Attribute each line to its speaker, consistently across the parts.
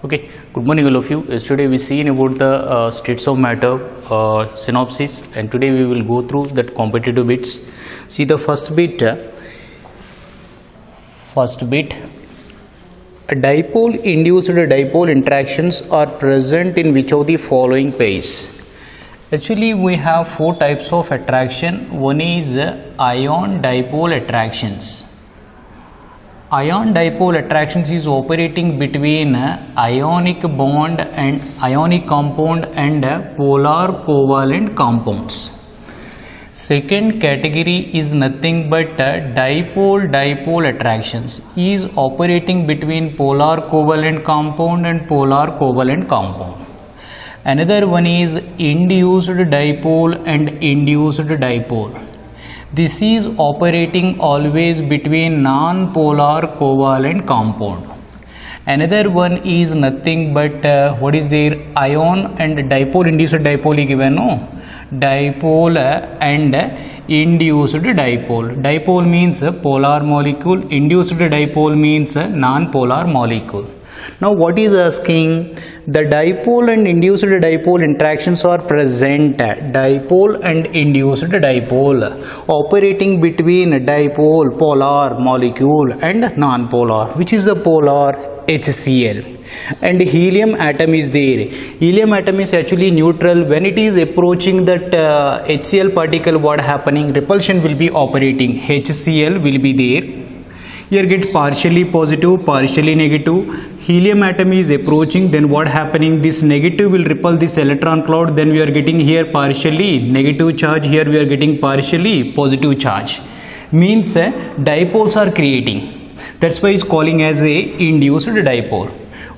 Speaker 1: Okay, good morning all of you. Yesterday we seen about the states of matter synopsis, and today we will go through that competitive bits. See the first bit. Dipole induced dipole interactions are present in which of the following pairs? Actually, we have four types of attraction. One is ion dipole attractions. Ion dipole attractions is operating between ionic bond and ionic compound and polar covalent compounds. Second category is nothing but dipole attractions, is operating between polar covalent compound and polar covalent compound. Another one is induced dipole and induced dipole. This is operating always between non-polar covalent compound. Another one is nothing but what is there, ion and dipole, induced dipole given, no? Dipole and induced dipole. Dipole means polar molecule, induced dipole means non-polar molecule. Now what is asking? The dipole and induced dipole interactions are present. Dipole and induced dipole operating between dipole, polar molecule and non-polar. Which is the polar? HCl. And helium atom is there. Helium atom is actually neutral. When it is approaching that HCl particle, what happening? Repulsion will be operating. HCl will be there. Here get partially positive, partially negative. Helium atom is approaching, then what happening? This negative will repel this electron cloud, then we are getting here partially negative charge, here we are getting partially positive charge. Means dipoles are creating. That's why it's calling as a induced dipole.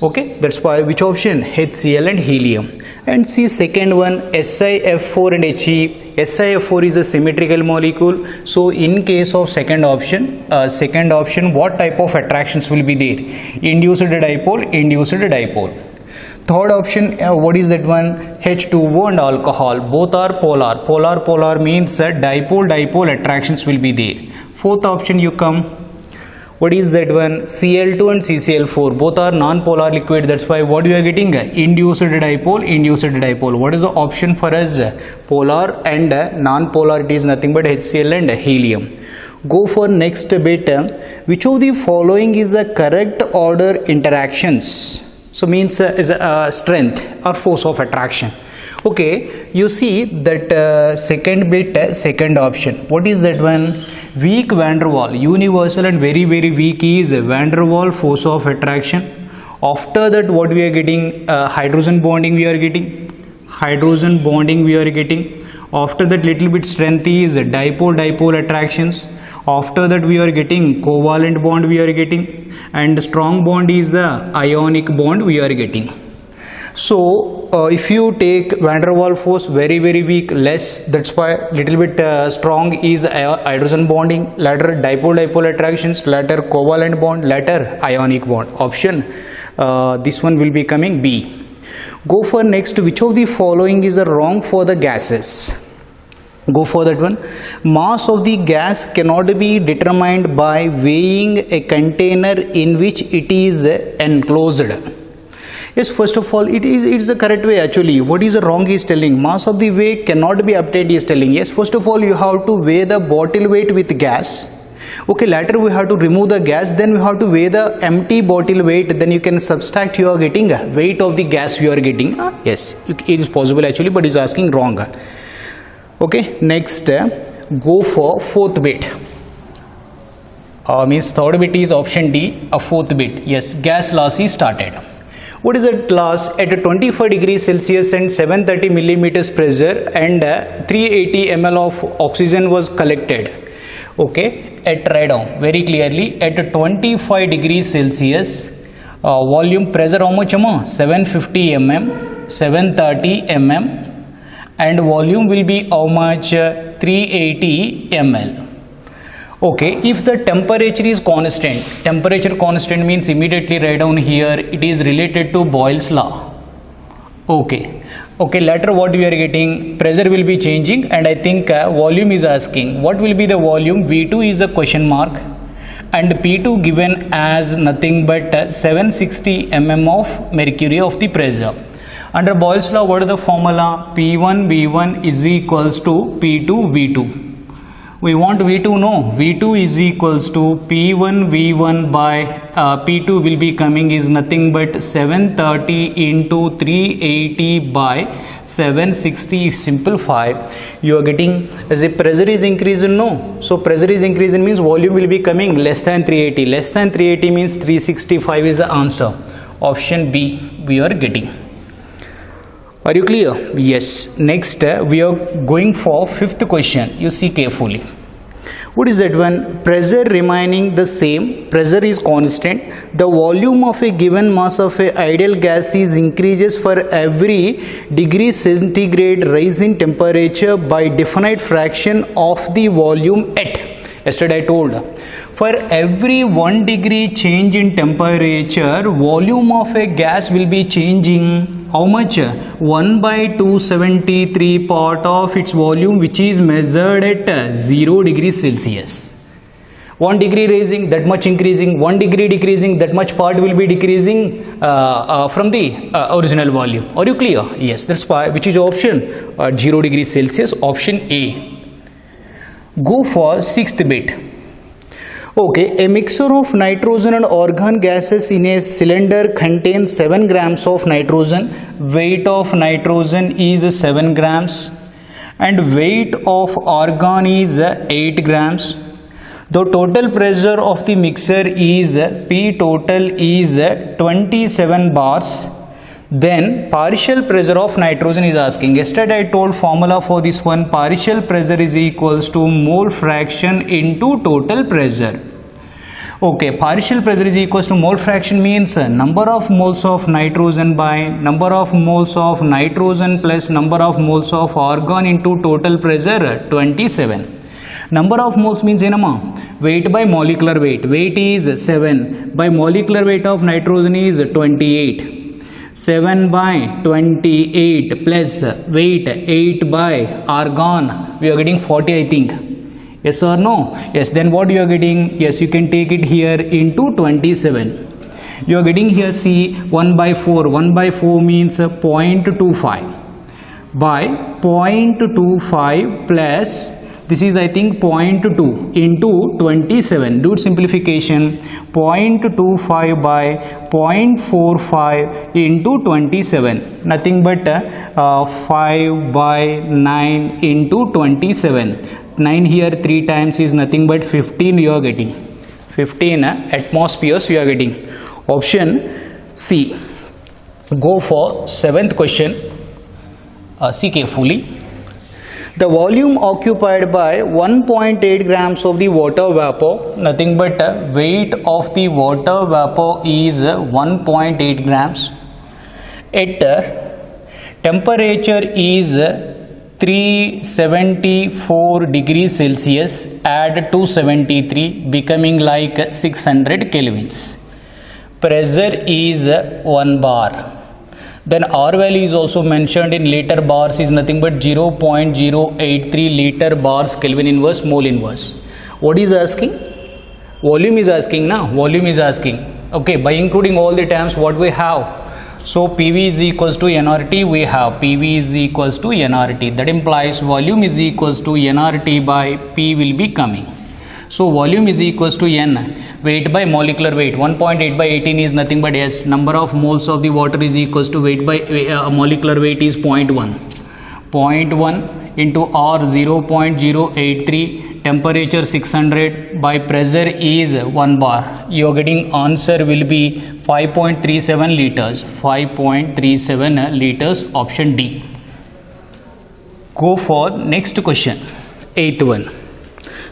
Speaker 1: Okay, that's why which option? HCl and helium. And see second one, SiF4 and He. SiF4 is a symmetrical molecule. So in case of second option, what type of attractions will be there? Induced dipole, induced dipole. Third option, what is that one? H2O and alcohol. Both are polar. Polar means dipole attractions will be there. Fourth option you come. What is that one? Cl2 and CCl4. Both are non-polar liquid. That's why what we are getting? Induced dipole. What is the option for us? Polar and non-polar. It is nothing but HCl and helium. Go for next bit. Which of the following is the correct order interactions? So means is strength or force of attraction. Okay, you see that second bit, second option. What is that one? Weak van der Waal. Universal and very weak is van der Waal force of attraction. After that what we are getting? Hydrogen bonding we are getting. After that little bit strength is dipole attractions. After that we are getting covalent bond we are getting. And strong bond is the ionic bond we are getting. So if you take van der Waal force very weak, less, that's why little bit strong is hydrogen bonding, later dipole attractions, later covalent bond, later ionic bond. Option this one will be coming B. Go for next, which of the following is wrong for the gases? Go for that one. Mass of the gas cannot be determined by weighing a container in which it is enclosed. Yes, first of all, it is the correct way actually. What is the wrong is telling? Mass of the weight cannot be obtained is telling. Yes, first of all, you have to weigh the bottle weight with gas. Okay, later we have to remove the gas, then we have to weigh the empty bottle weight, then you can subtract, you are getting weight of the gas you are getting. Yes, it is possible actually, but is asking wrong. Okay, next go for fourth bit. Means third bit is option D, a fourth bit. Yes, gas loss is started. What is that loss? At 25 degrees Celsius and 730 millimeters pressure and 380 ml of oxygen was collected. Okay, write down very clearly. At 25 degrees Celsius, volume pressure how much? 750 mm, 730 mm, and volume will be how much? 380 ml. Okay, if the temperature is constant, temperature constant means immediately write down here, it is related to Boyle's law. Okay, later what we are getting? Pressure will be changing, and I think volume is asking. What will be the volume? V2 is a question mark, and P2 given as nothing but 760 mm of mercury of the pressure. Under Boyle's law, what is the formula? P1 V1 is equals to P2 V2. We want V2, no? V2 is equals to P1 V1 by P2 will be coming is nothing but 730 into 380 by 760. Simplify, you are getting as a pressure is increasing, no? So pressure is increasing means volume will be coming less than 380. Less than 380 means 365 is the answer. Option B we are getting. Are you clear? Yes. Next we are going for fifth question. You see carefully. What is that one? Pressure remaining the same. Pressure is constant. The volume of a given mass of a ideal gas is increases for every degree centigrade rise in temperature by definite fraction of the volume at. Yesterday I told, for every 1 degree change in temperature, volume of a gas will be changing how much? 1 by 273 part of its volume, which is measured at 0 degrees Celsius. 1 degree raising, that much increasing. 1 degree decreasing, that much part will be decreasing from the original volume. Are you clear? Yes, that's why, which is option 0 degrees Celsius, option A. Go for sixth bit. Okay, a mixture of nitrogen and argon gases in a cylinder contains 7 grams of nitrogen. Weight of nitrogen is 7 grams and weight of argon is 8 grams. The total pressure of the mixture is P total is 27 bars. Then partial pressure of nitrogen is asking. Yesterday I told formula for this one, partial pressure is equals to mole fraction into total pressure. Okay, partial pressure is equals to mole fraction means number of moles of nitrogen by number of moles of nitrogen plus number of moles of argon into total pressure 27. Number of moles means enama, weight by molecular weight. Weight is 7 by molecular weight of nitrogen is 28. 7 by 28 plus weight 8 by argon, we are getting 40 I think. Yes or no? Yes, then what you are getting? Yes, you can take it here into 27. You are getting here, see, 1 by 4. 1 by 4 means 0.25 by 0.25 plus this is I think 0.2 into 27. Do simplification. 0.25 by 0.45 into 27. Nothing but 5 by 9 into 27. 9 here 3 times is nothing but 15 you are getting. 15 atmospheres you are getting. Option C. Go for seventh question. See carefully. The volume occupied by 1.8 grams of the water vapor, nothing but weight of the water vapor is 1.8 grams. At temperature is 374 degrees Celsius, add 273 becoming like 600 kelvins. Pressure is 1 bar. Then R value is also mentioned in liter bars is nothing but 0.083 liter bars Kelvin inverse mole inverse. What is asking? Volume is asking now. Volume is asking. Okay, by including all the terms what we have. So PV is equals to nRT, we have PV is equals to nRT. That implies volume is equals to nRT by P will be coming. So volume is equals to N, weight by molecular weight. 1.8 by 18 is nothing but S. Number of moles of the water is equals to weight by molecular weight is 0.1. 0.1 into R 0.083, temperature 600 by pressure is 1 bar. You are getting answer will be 5.37 liters. 5.37 liters, option D. Go for next question, eighth one.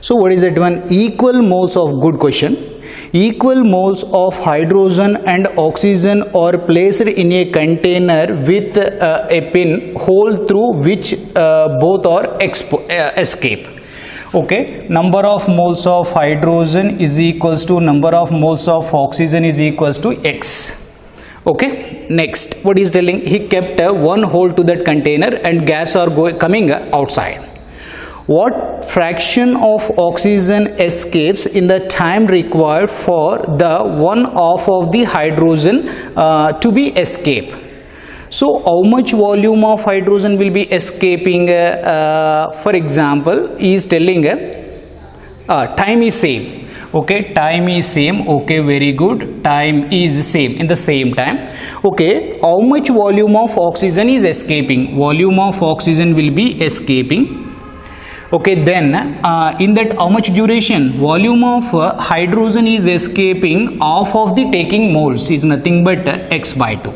Speaker 1: So what is that one? Equal moles of, good question. Equal moles of hydrogen and oxygen are placed in a container with a pin hole through which both are escape. Okay, number of moles of hydrogen is equals to number of moles of oxygen is equals to X. Okay, next what is telling? He kept one hole to that container and gas are coming outside. what fraction of oxygen escapes in the time required for the one half of the hydrogen to be escaped. So how much volume of hydrogen will be escaping? For example, he is telling time is same. Okay, time is same. Okay, very good. Time is same in the same time. Okay, how much volume of oxygen is escaping? Volume of oxygen will be escaping. Okay, then in that how much duration? Volume of hydrogen is escaping half of the taking moles is nothing but x by 2.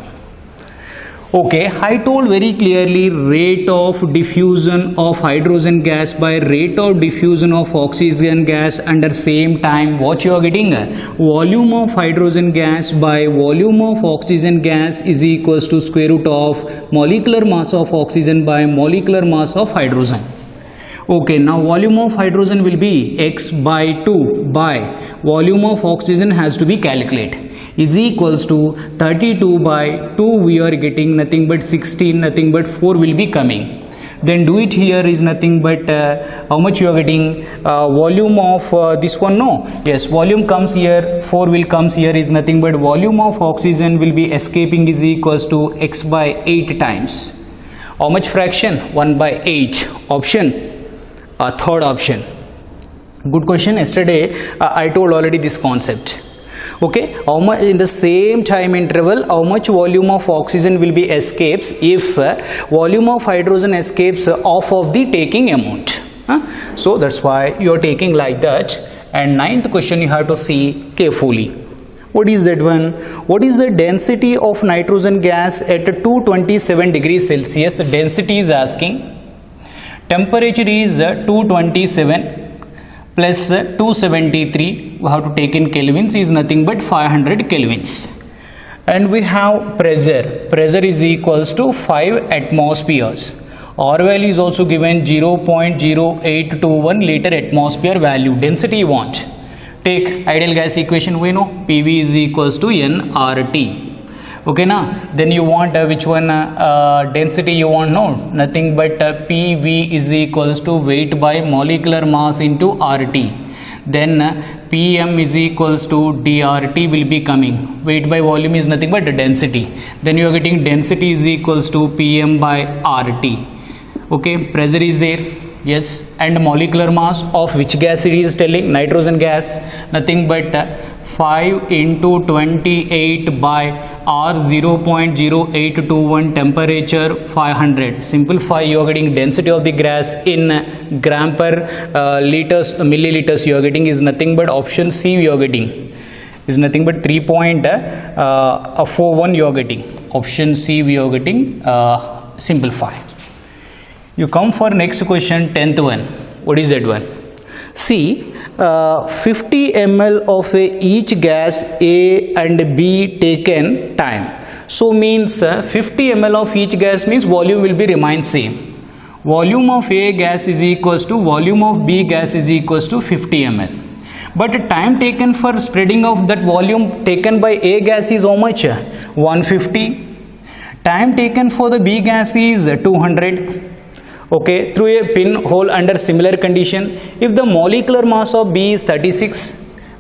Speaker 1: Okay, I told very clearly rate of diffusion of hydrogen gas by rate of diffusion of oxygen gas under same time. What you are getting? Volume of hydrogen gas by volume of oxygen gas is equals to square root of molecular mass of oxygen by molecular mass of hydrogen. Okay, now volume of hydrogen will be x by 2 by volume of oxygen has to be calculated is equals to 32 by 2. We are getting nothing but 16, nothing but 4 will be coming. Then do it here is nothing but how much you are getting? Volume of this one, no? Yes, volume comes here, 4 will comes here is nothing but volume of oxygen will be escaping is equals to x by 8 times. How much fraction? 1 by 8. Option? Third option. Good question. Yesterday I told already this concept. Okay, how much in the same time interval how much volume of oxygen will be escapes if volume of hydrogen escapes half of the taking amount. So that's why you are taking like that. And ninth question you have to see carefully. What is that one? What is the density of nitrogen gas at 227 degrees Celsius? The density is asking. Temperature is 227 plus 273, we have to take in kelvins, is nothing but 500 kelvins. And we have pressure. Pressure is equals to 5 atmospheres. R value is also given 0.0821 liter atmosphere value. Density you want. Take ideal gas equation, we know PV is equals to nRT. Okay, now then you want which one density you want? No, nothing but PV is equals to weight by molecular mass into RT. Then PM is equals to DRT will be coming. Weight by volume is nothing but density. Then you are getting density is equals to PM by RT. Okay, pressure is there. Yes, and molecular mass of which gas it is telling? Nitrogen gas. Nothing but 5 into 28 by R 0.0821 temperature 500. Simplify, you are getting density of the gas in gram per liters, milliliters you are getting is nothing but option C you are getting. Is nothing but 3.41 you are getting. Option C we are getting. Simplify. You come for next question, 10th one. What is that one? See, 50 ml of each gas A and B taken time. So means 50 ml of each gas means volume will be remain same. Volume of A gas is equals to volume of B gas is equals to 50 ml. But time taken for spreading of that volume taken by A gas is how much? 150. Time taken for the B gas is 200. Okay, through a pinhole under similar condition. If the molecular mass of B is 36,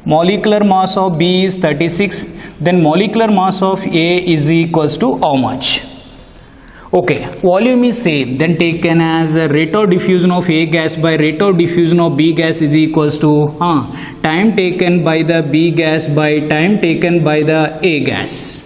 Speaker 1: molecular mass of B is 36, then molecular mass of A is equals to how much? Okay, volume is same, then taken as a rate of diffusion of A gas by rate of diffusion of B gas is equals to time taken by the B gas by time taken by the A gas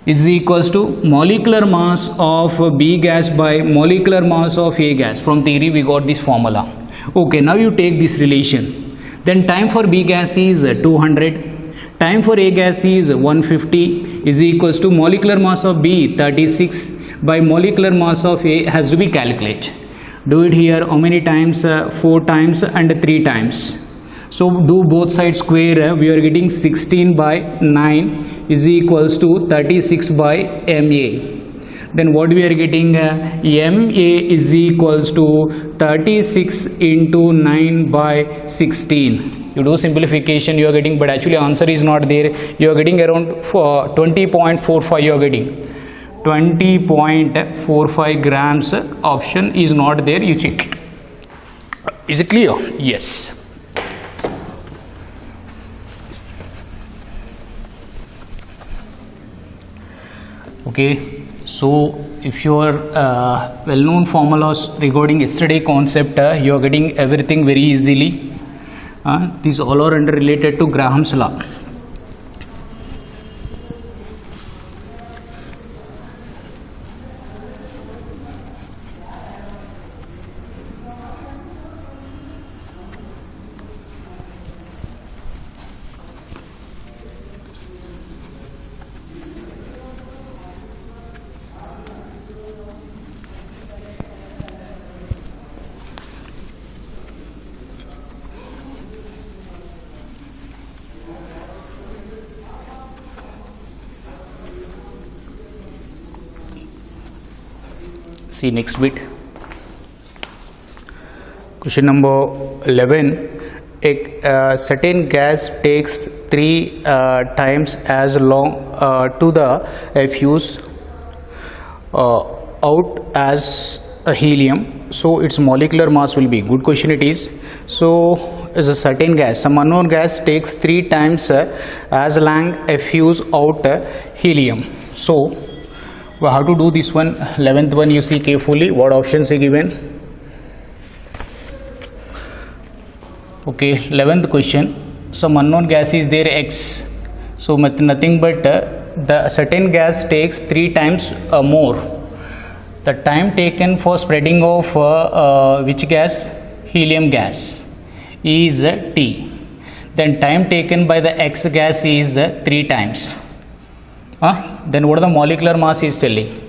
Speaker 1: is equals to molecular mass of B gas by molecular mass of A gas. From theory we got this formula. Okay, now you take this relation. Then time for B gas is 200, time for A gas is 150 is equals to molecular mass of B 36 by molecular mass of A has to be calculated. Do it here how many times? 4 times and 3 times. So do both sides square, we are getting 16 by 9 is equals to 36 by MA. Then what we are getting? MA is equals to 36 into 9 by 16. You do simplification you are getting, but actually answer is not there. You are getting around 20.45 you are getting. 20.45 grams, option is not there, you check it. Is it clear? Yes. Okay, so if your well-known formulas regarding yesterday concept, you are getting everything very easily. These all are under related to Graham's law. See next bit. Question number 11. A certain gas takes 3 times as long to the fuse out as a helium. So its molecular mass will be. Good question it is. So is a certain gas, some unknown gas takes 3 times as long a fuse out helium. So how to do this one? 11th one, you see carefully what options are given. Okay, 11th question, some unknown gas is there X, so nothing but the certain gas takes 3 times more. The time taken for spreading of which gas? Helium gas is T. Then time taken by the X gas is 3 times. Then what the molecular mass is telling?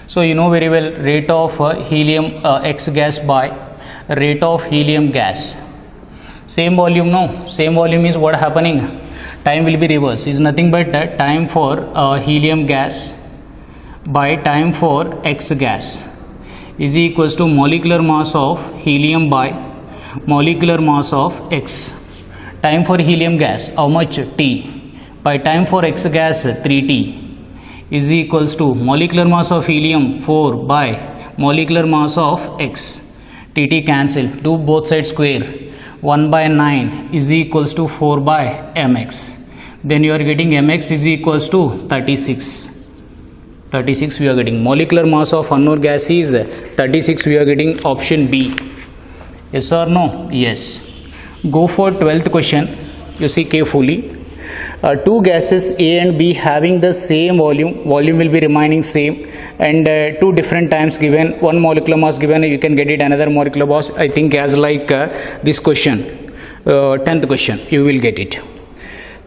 Speaker 1: So you know very well rate of helium X gas by rate of helium gas. Same volume, no? Same volume is what happening? Time will be reverse. Is nothing but time for helium gas by time for X gas is equals to molecular mass of helium by molecular mass of X. Time for helium gas, how much? T. By time for X gas, 3T is equals to molecular mass of helium 4 by molecular mass of X. TT cancel, do both sides square. 1 by 9 is equals to 4 by mx. Then you are getting mx is equals to 36. 36 we are getting. Molecular mass of unknown gas is 36. We are getting option B. Yes or no? Yes. Go for 12th question. You see carefully. Two gases A and B having the same volume will be remaining same, and 2 different times given, 1 molecular mass given, you can get it another molecular mass, I think as like this question, 10th question you will get it.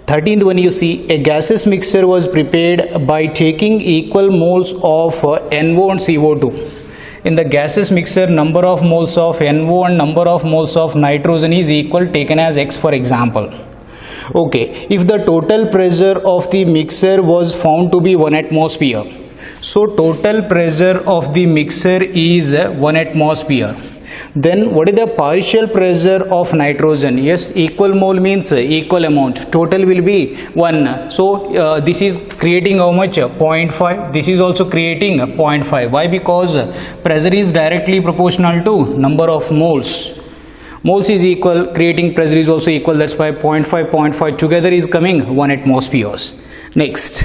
Speaker 1: 13th one, you see a gaseous mixture was prepared by taking equal moles of NO and CO2. In the gaseous mixture, number of moles of NO and number of moles of nitrogen is equal, taken as X for example. Okay, if the total pressure of the mixer was found to be 1 atmosphere, so total pressure of the mixer is 1 atmosphere. Then what is the partial pressure of nitrogen? Yes, equal mole means equal amount. Total will be 1. So this is creating how much? 0.5. This is also creating 0.5. Why? Because pressure is directly proportional to number of moles. Moles is equal, creating pressure is also equal, that's why 0.5 together is coming 1 atmospheres. Next,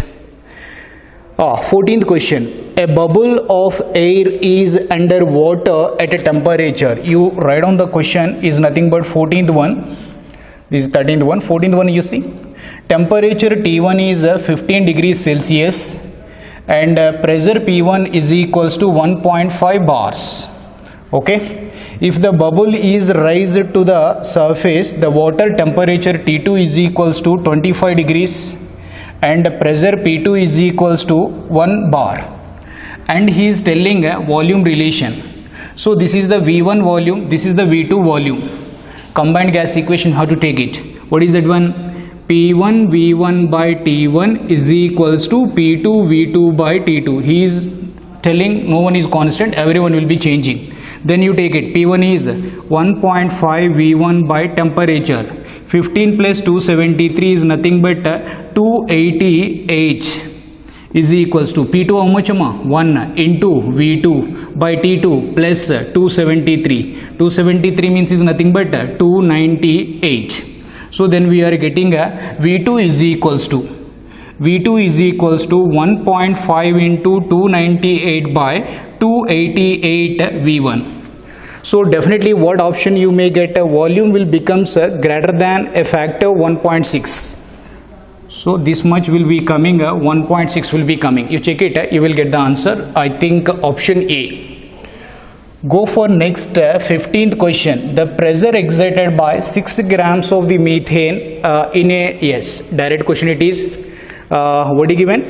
Speaker 1: 14th question, a bubble of air is under water at a temperature. You write down the question, is nothing but 14th one, this is 13th one, 14th one you see. Temperature T1 is 15 degrees Celsius and pressure P1 is equals to 1.5 bars. Okay. If the bubble is raised to the surface, the water temperature T2 is equals to 25 degrees and pressure P2 is equals to 1 bar, and he is telling a volume relation. So this is the V1 volume, this is the V2 volume. Combined gas equation, how to take it? What is that one? P1 V1 by T1 is equals to P2 V2 by T2. He is telling no one is constant, everyone will be changing. Then you take it, P1 is 1.5 V1 by temperature, 15 plus 273 is nothing but 280 H is equals to P2 how much 1 into V2 by T2 plus 273. 273 means is nothing but 298. So then we are getting V2 is equals to 1.5 into 298 by 288 V1. So definitely what option you may get, volume will becomes greater than a factor 1.6. So this much will be coming, 1.6 will be coming. You check it, you will get the answer. I think option A. Go for next 15th question. The pressure exerted by 6 grams of the methane in a, yes, direct question it is. What is given?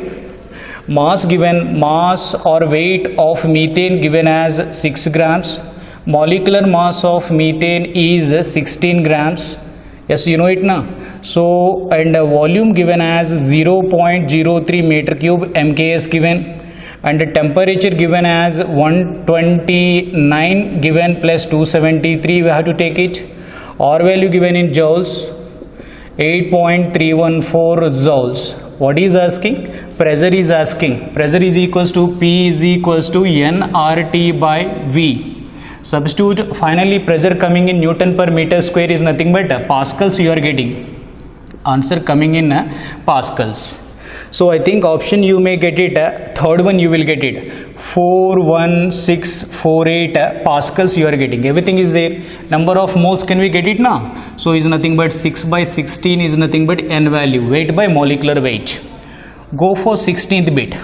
Speaker 1: Mass given, mass or weight of methane given as 6 grams. Molecular mass of methane is 16 grams. Yes, you know it now. So, and volume given as 0.03 meter cube MKS given, and the temperature given as 129 given plus 273 we have to take it. R value given in joules 8.314 joules. What is asking? Pressure is asking. Pressure is equals to P is equals to nRT by V. Substitute finally pressure coming in Newton per meter square is nothing but pascals you are getting. Answer coming in pascals. So I think option you may get it, third one you will get it, 41648 pascals you are getting. Everything is there. Number of moles can we get it now? So is nothing but 6 by 16 is nothing but n value, weight by molecular weight. Go for 16th bit.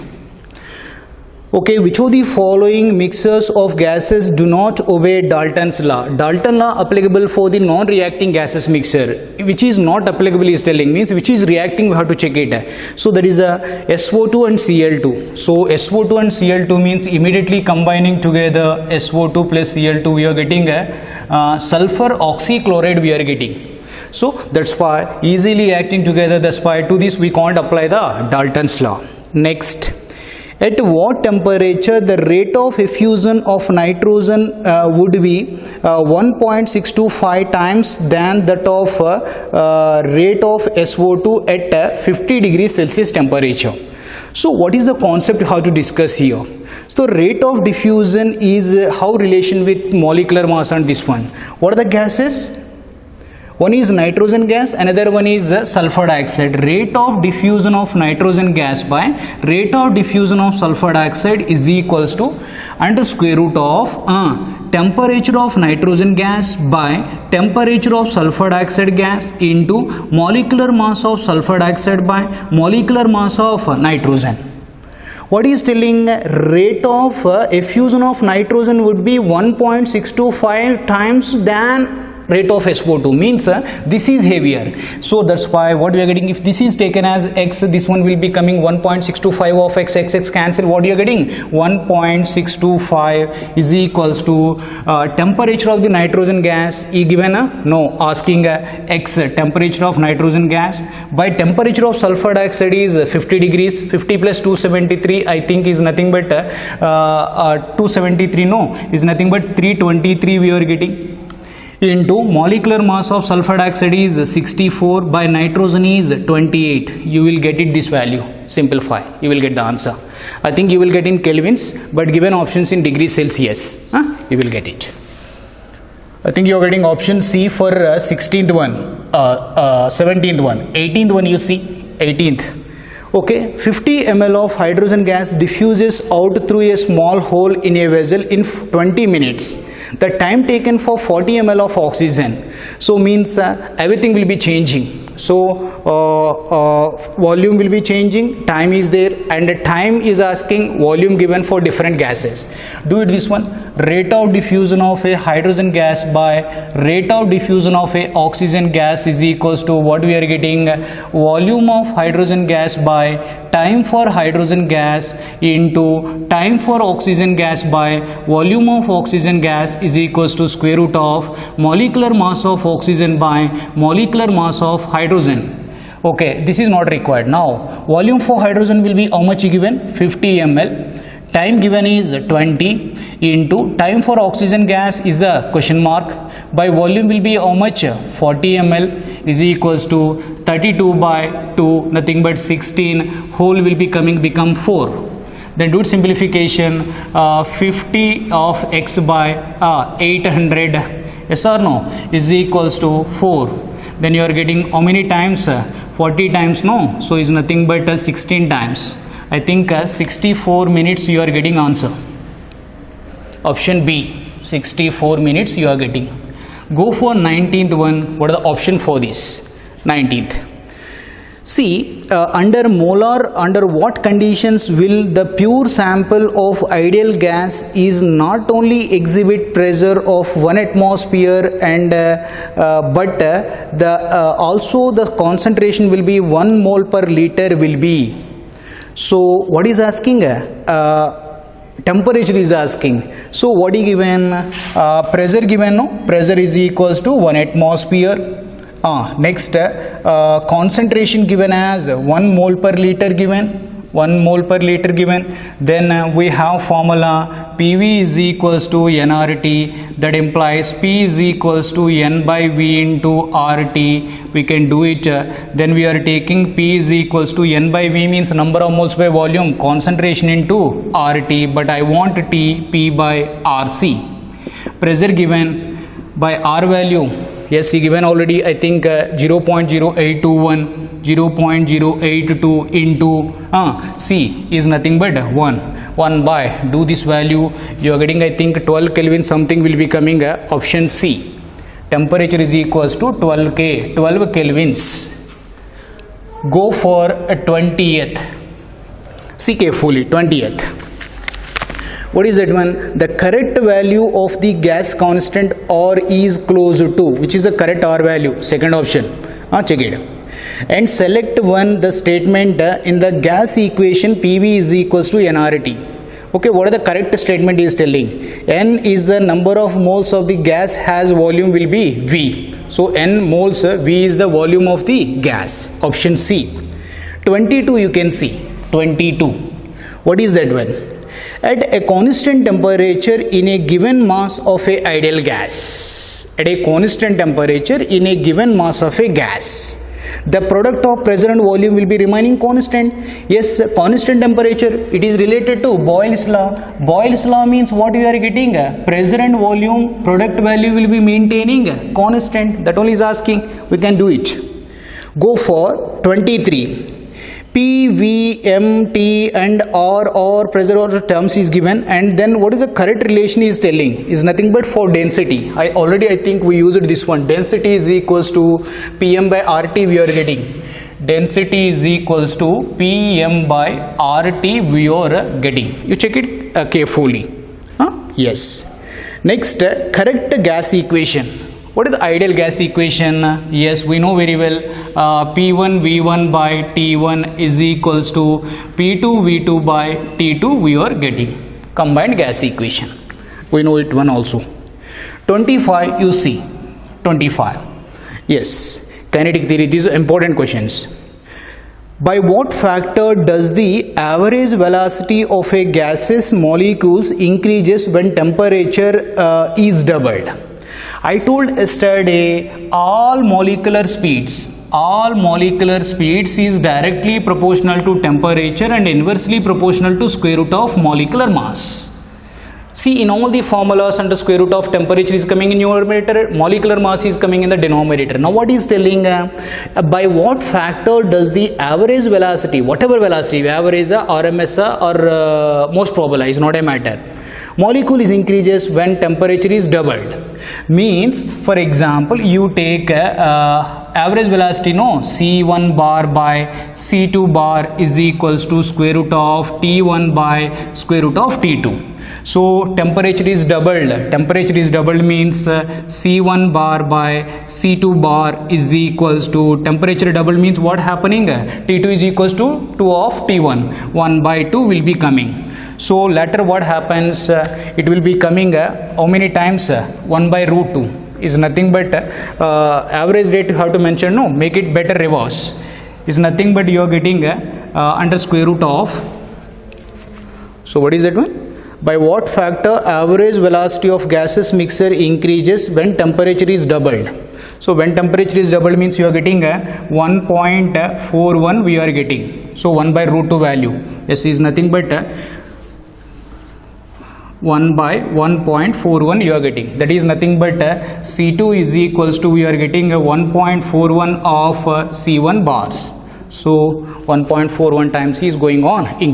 Speaker 1: Okay, which of the following mixtures of gases do not obey Dalton's law? Dalton law applicable for the non-reacting gases mixture. Which is not applicable is telling, means which is reacting we have to check it. So that is a SO2 and Cl2. So SO2 and Cl2 means immediately combining together SO2 plus Cl2 we are getting a sulfur oxychloride we are getting. So that's why easily acting together, that's why to this we can't apply the Dalton's law. Next. At what temperature the rate of effusion of nitrogen would be 1.625 times than that of rate of SO2 at 50 degrees Celsius temperature. So what is the concept how to discuss here? So rate of diffusion is how relation with molecular mass and this one. What are the gases? One is nitrogen gas, another one is sulfur dioxide. Rate of diffusion of nitrogen gas by rate of diffusion of sulfur dioxide is equals to under square root of temperature of nitrogen gas by temperature of sulfur dioxide gas into molecular mass of sulfur dioxide by molecular mass of nitrogen. What is telling? Rate of effusion of nitrogen would be 1.625 times than rate of SO2, means this is heavier. So that's why what we are getting, if this is taken as x, this one will be coming 1.625 of x cancel. What you are getting? 1.625 is equals to temperature of the nitrogen gas is given no, asking x temperature of nitrogen gas by temperature of sulfur dioxide is 50 degrees. 50 plus 273 I think is nothing but 273 no, is nothing but 323 we are getting, into molecular mass of sulfur dioxide is 64 by nitrogen is 28. You will get it this value. Simplify, you will get the answer. I think you will get in kelvins, but given options in degrees Celsius, you will get it. I think you are getting option C for 16th one, 17th one, 18th one you see, 18th. Okay, 50 ml of hydrogen gas diffuses out through a small hole in a vessel in 20 minutes. The time taken for 40 ml of oxygen. So means everything will be changing. So volume will be changing, time is there, and the time is asking volume given for different gases. Do it this one. Rate of diffusion of a hydrogen gas by rate of diffusion of a oxygen gas is equals to what we are getting, volume of hydrogen gas by time for hydrogen gas into time for oxygen gas by volume of oxygen gas is equals to square root of molecular mass of oxygen by molecular mass of hydrogen. Okay, this is not required. Now volume for hydrogen will be how much given? 50 ml. Time given is 20 into time for oxygen gas is the question mark. By volume will be how much? 40 ml is equals to 32 by 2, nothing but 16, whole will be become 4. Then do it simplification, 50 of x by 800, yes or no, is equals to 4. Then you are getting how many times? 40 times, no, so is nothing but 16 times. I think 64 minutes you are getting answer. Option B, 64 minutes you are getting. Go for 19th one. What are the option for this? 19th. See, under what conditions will the pure sample of ideal gas is not only exhibit pressure of 1 atmosphere and but also the concentration will be 1 mole per liter will be. So what is asking? Temperature is asking. So what is given? Pressure given, no? Pressure is equals to 1 atmosphere. Next, concentration given as 1 mole per liter given. 1 mole per liter given. Then we have formula PV is equals to nRT. That implies P is equals to N by V into RT. We can do it. Then we are taking P is equals to N by V means number of moles by volume, concentration into RT. But I want T, P by RC. Pressure given by R value. Yes, he given already, I think 0.0821, 0.082 into C is nothing but 1 by, do this value, you are getting I think 12 Kelvin something will be coming option C. Temperature is equals to 12 Kelvins. Go for 20th. See carefully, 20th. What is that one? The correct value of the gas constant R is close to, which is the correct R value, second option. Check it. And select one the statement in the gas equation PV is equals to nRT. Okay, what are the correct statement is telling? N is the number of moles of the gas has volume will be V. So N moles, V is the volume of the gas. Option C. 22 you can see. 22. What is that one? At a constant temperature in a given mass of a ideal gas. At a constant temperature in a given mass of a gas. The product of pressure and volume will be remaining constant. Yes, constant temperature, it is related to Boyle's law. Boyle's law means what you are getting? Pressure and volume, product value will be maintaining constant. That only is asking. We can do it. Go for 23. P, V, M, T and R or pressure or terms is given, and then what is the correct relation is telling is nothing but for density. I think we used this one. Density is equals to Pm by RT we are getting. Density is equals to Pm by RT we are getting. You check it carefully. Yes. Next, correct gas equation. What is the ideal gas equation? Yes, we know very well. P1 V1 by T1 is equals to P2 V2 by T2 we are getting. Combined gas equation. We know it one also. 25 you see. 25. Yes. Kinetic theory. These are important questions. By what factor does the average velocity of a gaseous molecules increases when temperature is doubled? I told yesterday all molecular speeds is directly proportional to temperature and inversely proportional to square root of molecular mass. See, in all the formulas under square root of temperature is coming in numerator, molecular mass is coming in the denominator. Now what is telling? By what factor does the average velocity, whatever velocity, average, RMS or most probable is not a matter. Molecule is increases when temperature is doubled. Means, for example, you take average velocity, no, C1 bar by C2 bar is equals to square root of T1 by square root of T2. So temperature is doubled. Temperature is doubled means C1 bar by C2 bar is equals to temperature doubled means what happening? T2 is equals to 2 of T1. 1 by 2 will be coming. So later what happens? It will be coming how many times? 1 by root 2 is nothing but average rate you have to mention, no, make it better reverse, is nothing but you are getting under square root of So what is that one? By what factor average velocity of gaseous mixture increases when temperature is doubled? So when temperature is doubled means you are getting a 1.41 we are getting. So 1 by root 2 value. This is nothing but 1 by 1.41 you are getting. That is nothing but C2 is equals to we are getting a 1.41 of C1 bars. So 1.41 times is going on increase.